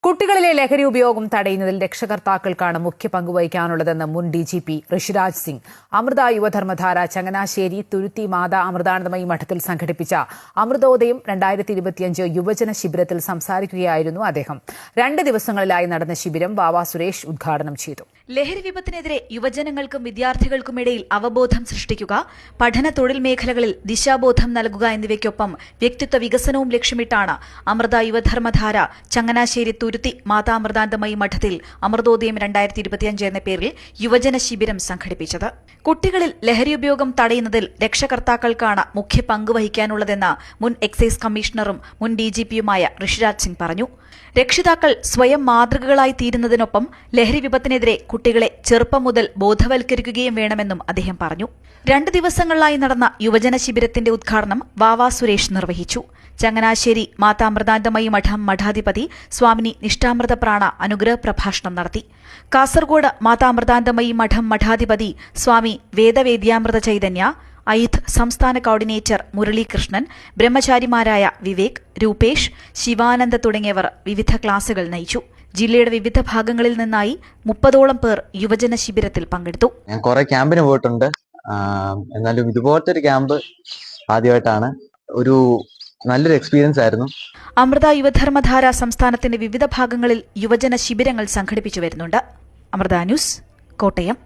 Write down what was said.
കുട്ടികളിലെ ലഹരി ഉപയോഗം തടയുന്നതിൽ രക്ഷകർത്താക്കൾക്കാണ് മുഖ്യ പങ്കുവഹിക്കാനുള്ളതെന്ന് മുൻ DGP ഋഷിരാജ് സിംഗ്. അമൃത യുവധർമ്മധാര ചങ്ങനാശ്ശേരി തുരുത്തി മാതാ അമൃതാനന്ദമയി മഠത്തിൽ സംഘടിപ്പിച്ച അമൃതോദയം 2025 യുവജന ശിബിരത്തിൽ സംസാരിക്കുകയായിരുന്നു അദ്ദേഹം. 2 ദിവസങ്ങളിലായി നടന്ന ശിബിരം വാവ സുരേഷ് ഉദ്ഘാടനം ചെയ്തു. ലഹരി വിപത്തിനെതിരെ യുവജനങ്ങൾക്കും വിദ്യാർത്ഥികൾക്കുമിടയിൽ അവബോധം സൃഷ്ടിക്കുക, പഠന തൊഴിൽ മേഖലകളിൽ ദിശാബോധം നൽകുക എന്നിവയ്ക്കൊപ്പം വ്യക്തിത്വ വികസനവും ലക്ഷ്യമിട്ടാണ് അമൃത യുവധർമ്മധാര ചങ്ങനാശ്ശേരി തുരുത്തി മാതാ അമൃതാനന്ദമയി മഠത്തിൽ അമൃതോദയം 2025 എന്ന പേരിൽ യുവജന ശിബിരം സംഘടിപ്പിച്ചത്. കുട്ടികളിൽ ലഹരി ഉപയോഗം തടയുന്നതിൽ രക്ഷകർത്താക്കൾക്കാണ് മുഖ്യ പങ്കുവഹിക്കാനുള്ളതെന്ന് മുൻ എക്സൈസ് കമ്മീഷണറും മുൻ DGPയുമായ ഋഷിരാജ് സിംഗ് പറഞ്ഞു. രക്ഷിതാക്കൾ സ്വയം മാതൃകകളായി തീരുന്നതിനൊപ്പം ലഹരി വിപത്തിനെതിരെ കുട്ടികളെ ചെറുപ്പം മുതൽ ബോധവൽക്കരിക്കുകയും വേണമെന്നും അദ്ദേഹം പറഞ്ഞു. 2 ദിവസങ്ങളിലായി നടന്ന യുവജന ശിബിരത്തിന്റെ ഉദ്ഘാടനം വാവ സുരേഷ് നിർവഹിച്ചു. ചങ്ങനാശ്ശേരി മാതാ അമൃതാനന്ദമയി മഠം മഠാധിപതി സ്വാമിനി നിഷ്ഠാമൃത പ്രാണ അനുഗ്രഹ പ്രഭാഷണം നടത്തി. കാസർഗോഡ് മാതാ അമൃതാനന്ദമയി മഠം മഠാധിപതി സ്വാമി വേദവേദ്യാമൃത ചൈതന്യ, ഐത്ത് സംസ്ഥാന കോർഡിനേറ്റർ മുരളീകൃഷ്ണൻ, ബ്രഹ്മചാരിമാരായ വിവേക്, രൂപേഷ്, ശിവാനന്ദ തുടങ്ങിയവർ വിവിധ ക്ലാസുകൾ നയിച്ചു. ജില്ലയുടെ വിവിധ ഭാഗങ്ങളിൽ നിന്നായി 30ഓളം പേർ യുവജന ശിബിരത്തിൽ പങ്കെടുത്തു. ഞാൻ കുറെ ക്യാമ്പിന് പോയിട്ടുണ്ട്. എന്നാലും ഇതുപോലത്തെ ഒരു ക്യാമ്പ് ആദ്യമായിട്ടാണ്. ഒരു നല്ലൊരു എക്സ്പീരിയൻസ് ആയിരുന്നു. അമൃത യുവധർമ്മധാര സംസ്ഥാനത്തിന്റെ വിവിധ ഭാഗങ്ങളിൽ യുവജന ശിബിരങ്ങൾ സംഘടിപ്പിച്ചു വരുന്നുണ്ട്. അമൃത ന്യൂസ്, കോട്ടയം.